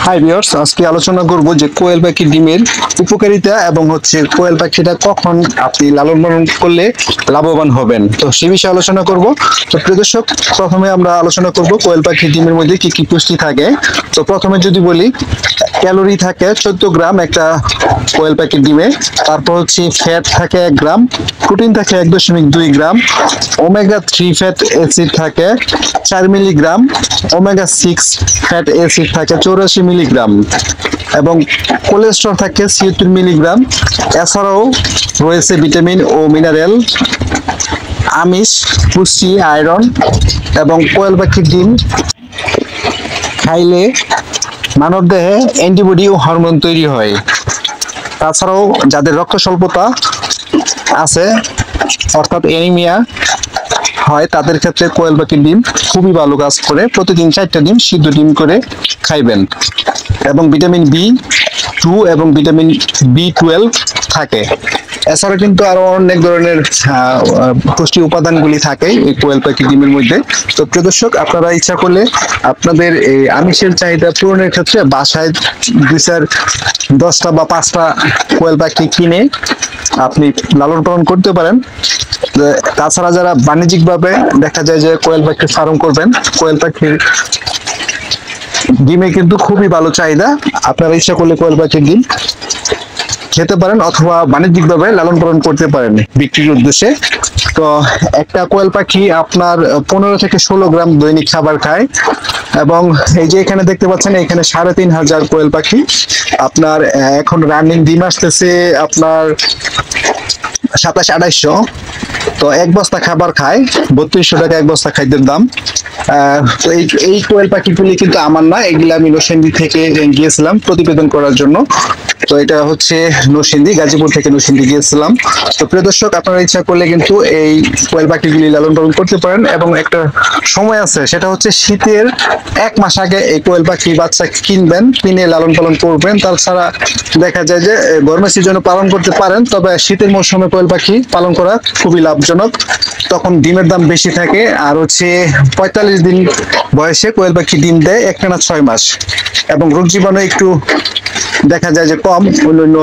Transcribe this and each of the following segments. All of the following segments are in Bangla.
হাই ভিউয়ার্স, আজকে আলোচনা করব যে কোয়েল পাখির ডিমের উপকারিতা এবং কোয়েল পাখিটা কখন আপনি লালন পালন করলে লাভবান হবেন। তো সেই বিষয়ে আলোচনা করব। তো প্রিয় দর্শক, প্রথমে আমরা আলোচনা করব কোয়েল পাখির ডিমের মধ্যে কি কি পুষ্টি থাকে। তো প্রথমে যদি বলি, ক্যালোরি থাকে 14 গ্রাম একটা কোয়েল পাখির ডিমে। তারপর ফ্যাট থাকে 1 গ্রাম, প্রোটিন থাকে 1.2 গ্রাম, ওমেগা 3 ফ্যাট অ্যাসিড থাকে 4 মিলিগ্রাম, ওমেগা 6 ফ্যাট অ্যাসিড থাকে 84 মিলিগ্রাম এবং কোলেস্টেরল থাকে 76 মিলিগ্রাম। এছাড়াও রয়েছে ভিটামিন ও মিনারেল, আমিষ, পুষ্টি, আয়রন এবং কোয়েল পাখির ডিম খাইলে মানবদেহে অ্যান্টিবডি ও হরমোন তৈরি হয়। তাছাড়াও যাদের রক্ত স্বল্পতা আছে অর্থাৎ অ্যানিমিয়া হয়, তাদের ক্ষেত্রে কোয়েল পাখির ডিম খুবই ভালো কাজ করে। প্রতিদিন 4টা ডিম সিদ্ধ ডিম করে খাইবেন। এবং ভিটামিন B2 এবং ভিটামিন B12 থাকে। এছাড়া কিন্তু আরো অনেক ধরনের পুষ্টি উপাদানগুলি থাকে এই কোয়েল পাখির ডিমের মধ্যে। তো প্রিয় দর্শক, আপনারা ইচ্ছা করলে আপনাদের এই আমিষের চাহিদা পূরণের ক্ষেত্রে বাসায় 10টা বা 5টা কোয়েল পাখি কিনে আপনি লালন পালন করতে পারেন। তাছাড়া যারা বাণিজ্যিক ভাবে দেখা যায় যে কোয়েল পাখির ফার্ম করবেন, কোয়েল পাখির ডিমে কিন্তু খুবই ভালো চাহিদা। আপনারা ইচ্ছা করলে কোয়েল পাখির ডিম খেতে পারেন অথবা বাণিজ্যিক ভাবে লালন পালন করতে পারেন বিক্রির উদ্দেশ্যে। তো একটা কোয়েল পাখি আপনার 15 থেকে 16 গ্রাম দৈনিক খাবার খায়। এবং এই যে এখানে দেখতে পাচ্ছেন, এখানে 3500 কোয়েল পাখি আপনার এখন রানিং ডিম আসতেছে আপনার 27-2800। তো 1 বস্তা খাবার খায়, 3200 টাকা 1 বস্তা খাদ্যের দাম। তো এই কোয়েল পাখিগুলি কিন্তু আমার না, এগুলো আমি নরসিংদী থেকে গিয়েছিলাম প্রতিবেদন করার জন্য। তো এটা নরসিংদী, গাজীপুর থেকে নরসিংদী গিয়েছিলাম। তো প্রিয় দর্শক, আপনারা ইচ্ছা করলে কিন্তু এই কোয়েল পাখিগুলি লালন পালন করতে পারেন। এবং একটা সময় আছে, সেটা শীতের 1 মাস আগে এই কোয়েল পাখি বাচ্চা কিনবেন, কিনে লালন পালন করবেন। তাছাড়া দেখা যায় যে গরমের সিজনে পালন করতে পারেন, তবে শীতের মৌসুমে কোয়েল পাখি পালন করা খুবই লাভজনক। তখন ডিমের দাম বেশি থাকে। আর 45 দিন বয়সে কোয়েল পাখি ডিম দেয় একটানা 6 মাস। এবং রোগ জীবাণু একটু দেখা যায় যে কম অন্যান্য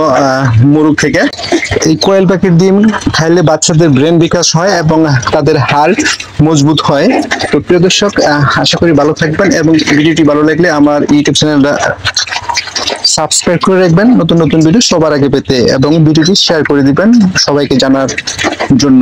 মুরগ থেকে। এই কোয়েল পাখির ডিম খাইলে বাচ্চাদের ব্রেন বিকাশ হয় এবং তাদের হাড় মজবুত হয়। তো প্রিয় দর্শক, আশা করি ভালো থাকবেন এবং ভিডিওটি ভালো লাগলে আমার ইউটিউব চ্যানেলটা সাবস্ক্রাইব করে রাখবেন নতুন নতুন ভিডিও সবার আগে পেতে, এবং ভিডিওটি শেয়ার করে দিবেন সবাইকে জানার জন্য।